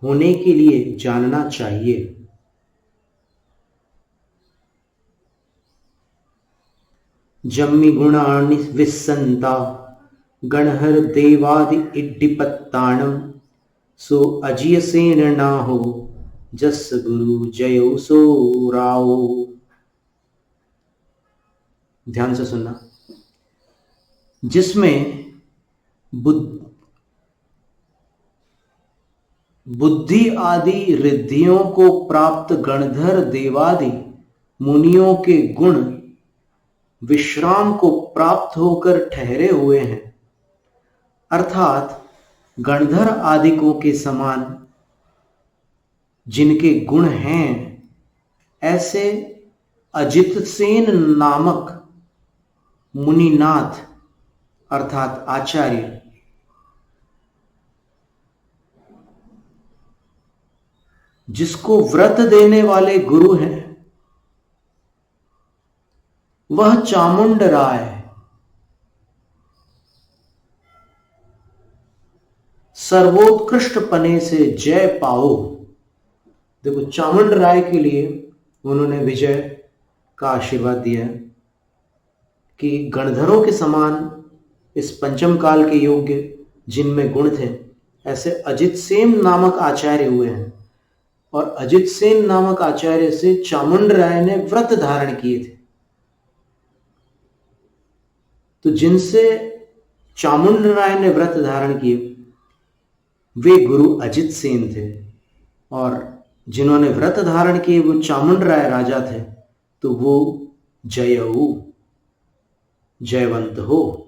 होने के लिए जानना चाहिए। जम्मी गुणानि विस्सन्ता गणहर देवादि इड्डिपत्ताणम सो अजिय सेन ना हो जस गुरु जयो सो राओ। ध्यान से सुनना। जिसमें बुद्धि आदि रिद्धियों को प्राप्त गणधर देवादि मुनियों के गुण विश्राम को प्राप्त होकर ठहरे हुए हैं, अर्थात गणधर आदिकों के समान जिनके गुण हैं, ऐसे अजितसेन नामक मुनिनाथ अर्थात आचार्य जिसको व्रत देने वाले गुरु हैं, वह चामुंड राय सर्वोत्कृष्ट पने से जय पाओ। देखो, चामुंड राय के लिए उन्होंने विजय का आशीर्वाद दिया कि गणधरों के समान इस पंचम काल के योग्य जिनमें गुण थे, ऐसे अजित सेन नामक आचार्य हुए हैं। और अजित सेन नामक आचार्य से चामुंड राय ने व्रत धारण किए थे। तो जिनसे चामुंड राय ने व्रत धारण किए वे गुरु अजित सेन थे, और जिन्होंने व्रत धारण किए वो चामुंड राय राजा थे, तो वो जयऊ जयवंत हो।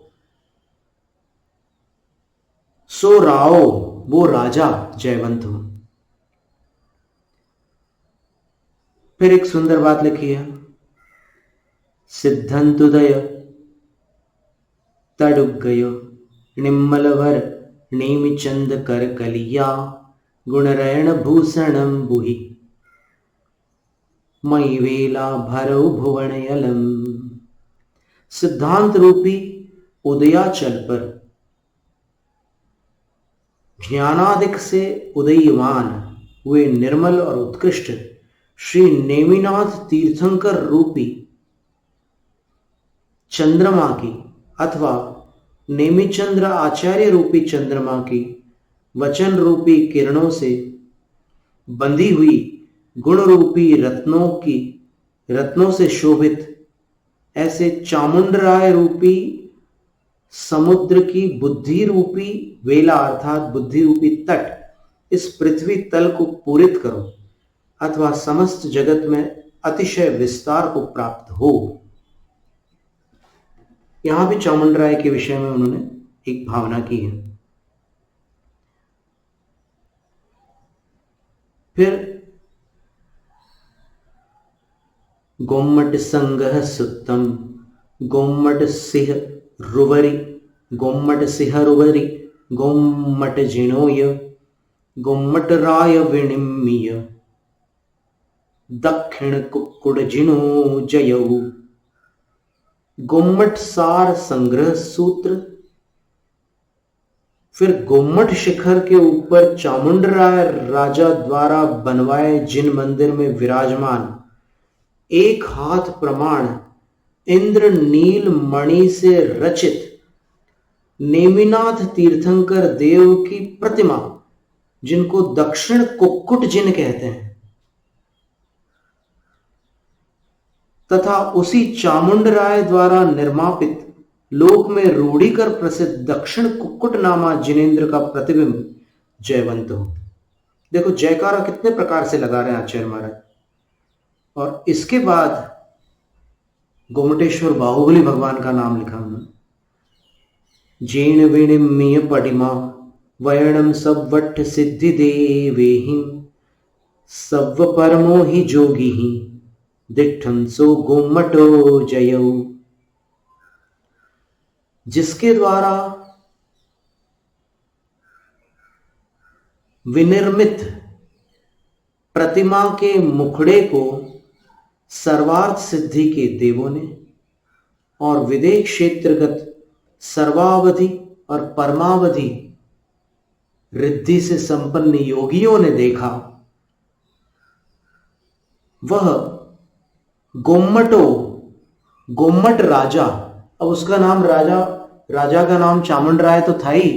सो राओ वो राजा जयवंत हो। फिर एक सुंदर बात लिखी है, सिद्धंतुदय तडुगयो निम्मलवर नेमिचंद कर कलिया गुणरयण भूषणम बुहि मई वेला भरौ भुवनयलम। सिद्धांत रूपी उदयाचल पर ज्ञानादिक से उदयमान हुए निर्मल और उत्कृष्ट श्री नेमिनाथ तीर्थंकर रूपी चंद्रमा की अथवा नेमिचंद्र आचार्य रूपी चंद्रमा की वचन रूपी किरणों से बंधी हुई गुण रूपी रत्नों से शोभित ऐसे चामुंडराय रूपी समुद्र की बुद्धि रूपी वेला अर्थात बुद्धि रूपी तट इस पृथ्वी तल को पूरित करो अथवा समस्त जगत में अतिशय विस्तार को प्राप्त हो। यहां भी चामुंडराय के विषय में उन्होंने एक भावना की है। फिर गोम्मट संगह सुत्तम गोम्मट सिंह रुवरी गोम्मट जिनोय गोम्मट राय विनिम्य दक्षिण कुक्कुड़ जिनो जयऊ। गोम्मट सार संग्रह सूत्र। फिर गोम्मट शिखर के ऊपर चामुंडराय राजा द्वारा बनवाए जिन मंदिर में विराजमान एक हाथ प्रमाण इंद्र नील मणि से रचित नेमिनाथ तीर्थंकर देव की प्रतिमा जिनको दक्षिण कुक्कुट जिन कहते हैं तथा उसी चामुंडराय द्वारा निर्मापित लोक में रूढ़ीकर प्रसिद्ध दक्षिण कुक्कुट नामा जिनेन्द्र का प्रतिबिंब जयवंत हो। देखो जयकारा कितने प्रकार से लगा रहे हैं आचार्य महाराज। और इसके बाद गोमटेश्वर बाहुबली भगवान का नाम लिखा उन्होंने। जीर्ण विनिम्य पटिमा वयणम सवट्ठ सिद्धि देवेहि सव परमो ही जोगी ही दिठन सो गोमटो जयऊ। जिसके द्वारा विनिर्मित प्रतिमा के मुखड़े को सर्वार्थ सिद्धि के देवों ने और विदेह क्षेत्रगत सर्वावधि और परमावधि रिद्धि से संपन्न योगियों ने देखा, वह गोम्मट राजा, अब उसका नाम राजा राजा का नाम चामुंड राय तो था ही,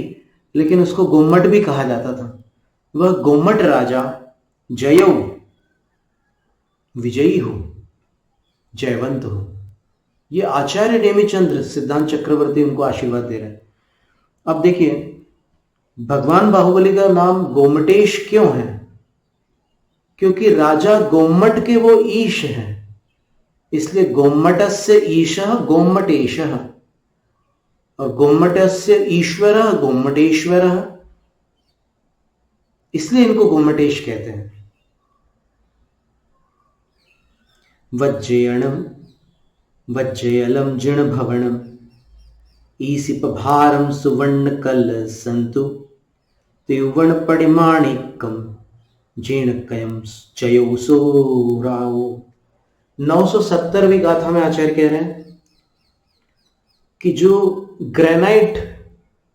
लेकिन उसको गोम्मट भी कहा जाता था। वह गोम्मट राजा जयऊ, विजयी हो, जयवंत हो। ये आचार्य नेमिचंद्र सिद्धांत चक्रवर्ती उनको आशीर्वाद दे रहे हैं। अब देखिए, भगवान बाहुबली का नाम गोमटेश क्यों है? क्योंकि राजा गोम्मट के वो ईश हैं, इसलिए गोम्मटस्य ईशः गोम्मटेशः, और गोम्मटस्य ईश्वरः गोम्मटेश्वरः, इसलिए इनको गोम्मटेश कहते हैं। वज्जयणम वज्जयलम जिण भवनम ईसिप भारम सुवर्ण कल संतु त्रिवण पडिमाणिकम जीर्ण कयम चयो सोराओ। 970वीं गाथा में आचार्य कह रहे हैं कि जो ग्रेनाइट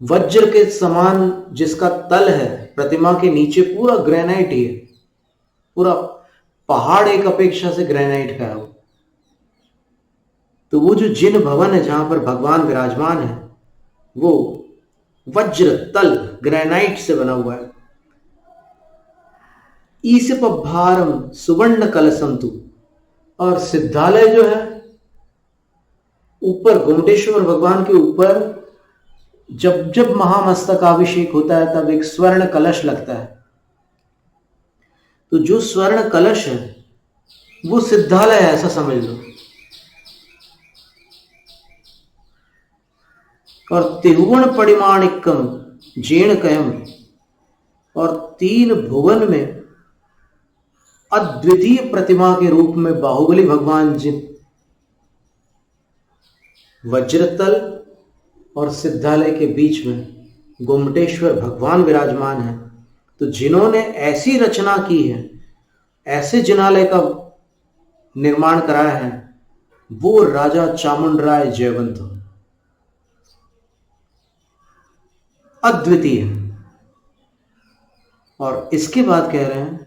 वज्र के समान जिसका तल है, प्रतिमा के नीचे पूरा ग्रेनाइट ही है, पूरा पहाड़ एक अपेक्षा से ग्रेनाइट का है। तो वो जो जिन भवन है जहां पर भगवान विराजमान है, वो वज्र तल ग्रेनाइट से बना हुआ है। ईसिप भारम सुवर्ण कलसंतु, और सिद्धालय जो है ऊपर गोमटेश्वर भगवान के ऊपर जब जब महामस्तकाभिषेक होता है तब एक स्वर्ण कलश लगता है। तो जो स्वर्ण कलश है वो सिद्धालय है, ऐसा समझ लो। और त्रिभुवन परिमाणिकम जीर्ण कयम, और 3 भुवन में अद्वितीय प्रतिमा के रूप में बाहुबली भगवान जी वज्रतल और सिद्धालय के बीच में गोमटेश्वर भगवान विराजमान है। तो जिन्होंने ऐसी रचना की है, ऐसे जिनालय का निर्माण कराया है, वो राजा चामुंड राय जयवंत हो, अद्वितीय। और इसके बाद कह रहे हैं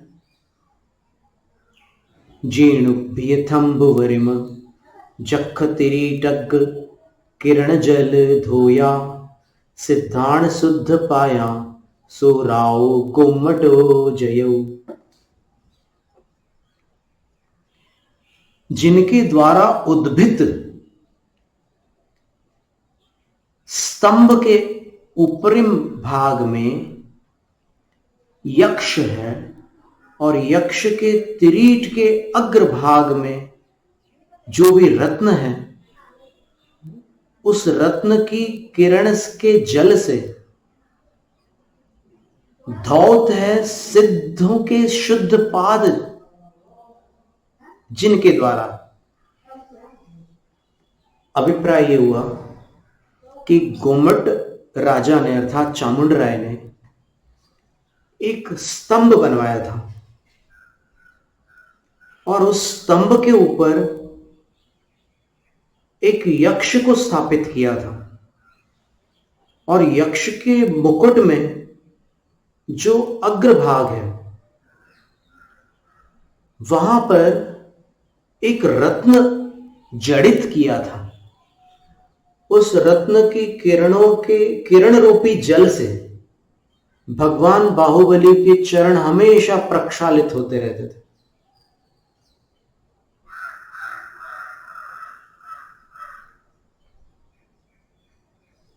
जीर्ण भियथंबुवरिम जख तिरीटग किरण जल धोया सिद्धाण शुद्ध पाया सो राव गोम्मटो जयो। जिनके द्वारा उद्भित स्तंभ के ऊपरी भाग में यक्ष है और यक्ष के तिरीट के अग्रभाग में जो भी रत्न है, उस रत्न की किरण के जल से धौत है सिद्धों के शुद्ध पाद, जिनके द्वारा अभिप्राय यह हुआ कि गोमट राजा ने अर्थात चामुंड राय ने एक स्तंभ बनवाया था और उस स्तंभ के ऊपर एक यक्ष को स्थापित किया था, और यक्ष के मुकुट में जो अग्रभाग है वहां पर एक रत्न जड़ित किया था। उस रत्न की किरणों के किरण रूपी जल से भगवान बाहुबली के चरण हमेशा प्रक्षालित होते रहते थे।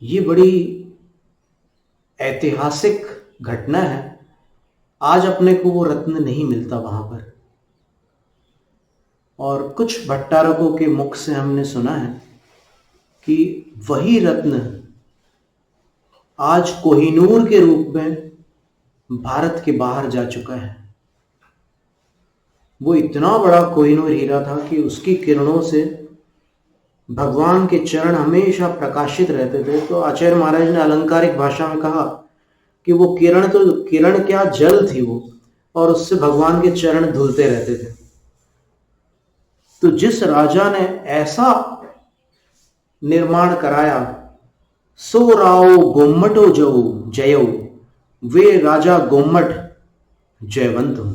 ये बड़ी ऐतिहासिक घटना है। आज अपने को वो रत्न नहीं मिलता वहां पर, और कुछ भट्टारकों के मुख से हमने सुना है कि वही रत्न आज कोहिनूर के रूप में भारत के बाहर जा चुका है। वो इतना बड़ा कोहिनूर हीरा था कि उसकी किरणों से भगवान के चरण हमेशा प्रकाशित रहते थे। तो आचार्य महाराज ने अलंकारिक भाषा में कहा कि वो किरण क्या, जल थी वो, और उससे भगवान के चरण धुलते रहते थे। तो जिस राजा ने ऐसा निर्माण कराया, सो राव गोम्मटो जयो, वे राजा गोम्मट जयवंत हो।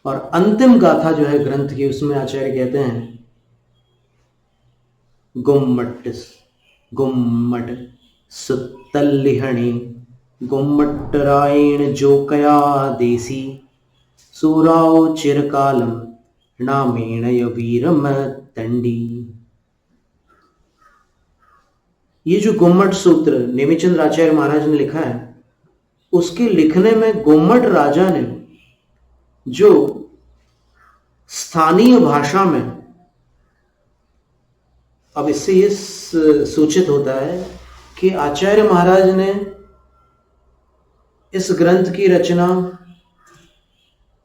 और अंतिम गाथा जो है ग्रंथ की, उसमें आचार्य कहते हैं गुम्मट गुम्मट सुतल्लिहणे गुम्मटरायण जो कया देसी सूराओ चिरकालम नामेण वीरम तंडी। ये जो गुम्मट सूत्र नेमिचंद आचार्य महाराज ने लिखा है, उसके लिखने में गुम्मट राजा ने जो स्थानीय भाषा में, अब इससे ये सूचित होता है कि आचार्य महाराज ने इस ग्रंथ की रचना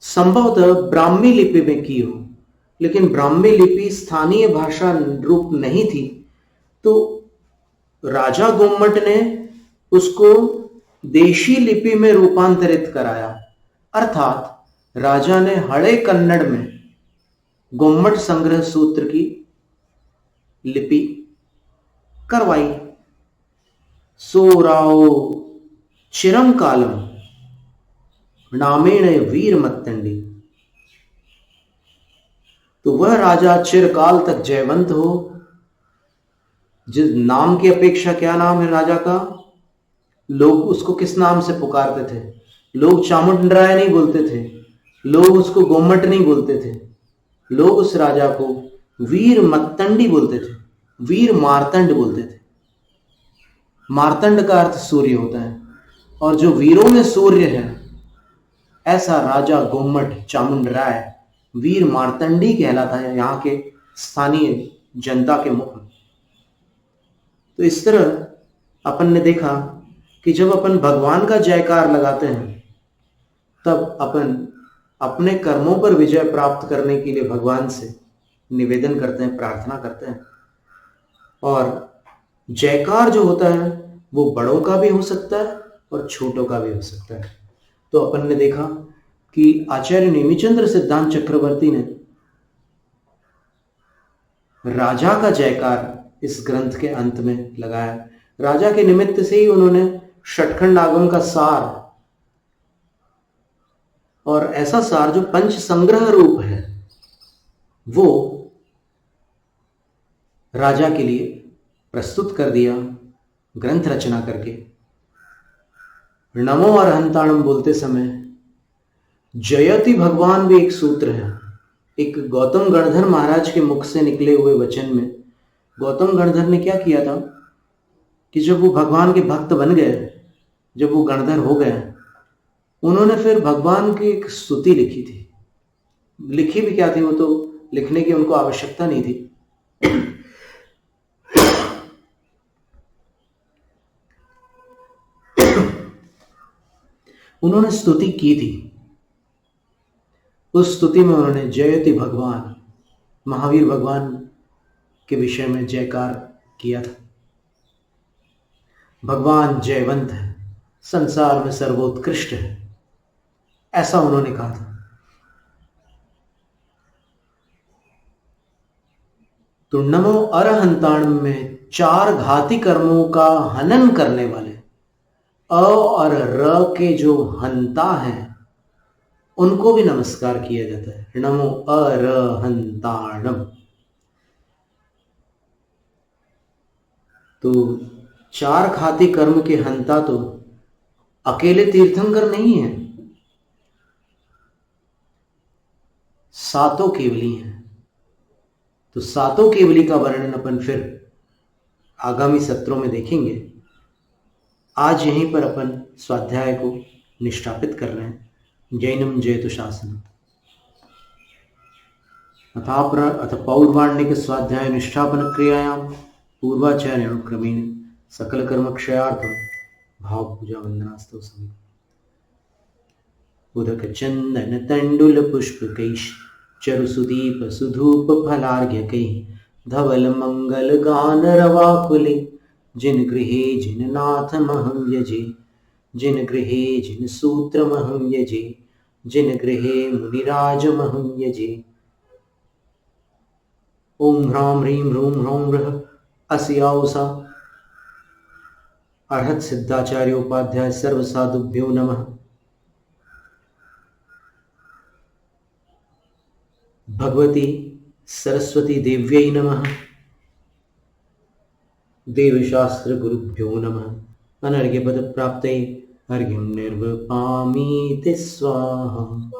संभवतः ब्राह्मी लिपि में की हो, लेकिन ब्राह्मी लिपि स्थानीय भाषा रूप नहीं थी, तो राजा गुम्मट ने उसको देशी लिपि में रूपांतरित कराया। अर्थात राजा ने हड़े कन्नड़ में गुम्मट संग्रह सूत्र की लिपि करवाई। सोराओ चिरम कालम नामेण वीर मत्तंडी, तो वह राजा चिरकाल तक जयवंत हो। जिस नाम की अपेक्षा, क्या नाम है राजा का, लोग उसको किस नाम से पुकारते थे? लोग चामुंडराय नहीं बोलते थे, लोग उसको गुम्मट नहीं बोलते थे, लोग उस राजा को वीर मत्तंडी बोलते थे, वीर मार्तंड बोलते थे। मार्तंड का अर्थ सूर्य होता है, और जो वीरों में सूर्य है, ऐसा राजा गुम्मट चामुंडराय वीर मार्तंडी कहलाता है यहाँ के स्थानीय जनता के मुख में। तो इस तरह अपन ने देखा कि जब अपन भगवान का जयकार लगाते हैं, तब अपन अपने कर्मों पर विजय प्राप्त करने के लिए भगवान से निवेदन करते हैं, प्रार्थना करते हैं। और जयकार जो होता है वो बड़ों का भी हो सकता है और छोटों का भी हो सकता है। तो अपन ने देखा कि आचार्य नेमिचंद्र सिद्धांत चक्रवर्ती ने राजा का जयकार इस ग्रंथ के अंत में लगाया। राजा के निमित्त से ही उन्होंने षटखंड आगम का सार, और ऐसा सार जो पंच संग्रह रूप है, वो राजा के लिए प्रस्तुत कर दिया ग्रंथ रचना करके। नमो अरहंताणम बोलते समय जयति भगवान भी एक सूत्र है। एक गौतम गणधर महाराज के मुख से निकले हुए वचन में गौतम गणधर ने क्या किया था कि जब वो भगवान के भक्त बन गए, जब वो गणधर हो गए, उन्होंने फिर भगवान की एक स्तुति लिखी थी। लिखी भी क्या थी, वो तो लिखने की उनको आवश्यकता नहीं थी। उन्होंने स्तुति की थी। उस स्तुति में उन्होंने जयति भगवान, महावीर भगवान के विषय में जयकार किया था। भगवान जयवंत है, संसार में सर्वोत्कृष्ट है, ऐसा उन्होंने कहा था। तो नमो अरहंताण में 4 घाती कर्मों का हनन करने वाले अ और र के जो हंता हैं, उनको भी नमस्कार किया जाता है। नमो अरहंताणम। तो 4 घाती कर्म के हंता तो अकेले तीर्थंकर नहीं है, 7 केवली हैं। तो 7 केवली का वर्णन अपन फिर आगामी सत्रों में देखेंगे। आज यहीं पर अपन स्वाध्याय को निष्ठापित कर रहे हैं। जैनम जयतु शासनम। अथ पौर्वाण्यक स्वाध्याय निष्ठापन क्रियायां पूर्वाचार्यानुक्रमेण सकल कर्म क्षयार्थम भाव पूजा वंदनास्तव समी। उदक चंदन तंडुल पुष्पकैः चरु सुदीप सुधूप फलार्घ्यकैः धवल मंगल गान रवाकुले जिन गृहे जिन नाथमहं यजे, जिन गृहे जिन सूत्रमहं यजे, जिन गृहे मुनिराजमहं यजे। ओम ह्रां ह्रीं ह्रूं ह्रौं ह्रः अस्याउसा अर्हत सिद्धाचार्योपाध्याय सर्व साधुभ्यो नमः। भगवती सरस्वती देव्यै नमः। देवशास्त्रगुरुभ्यो नमः। अनर्घ्यपदप्राप्तये अर्घ्यं निर्वपामीति स्वाहा।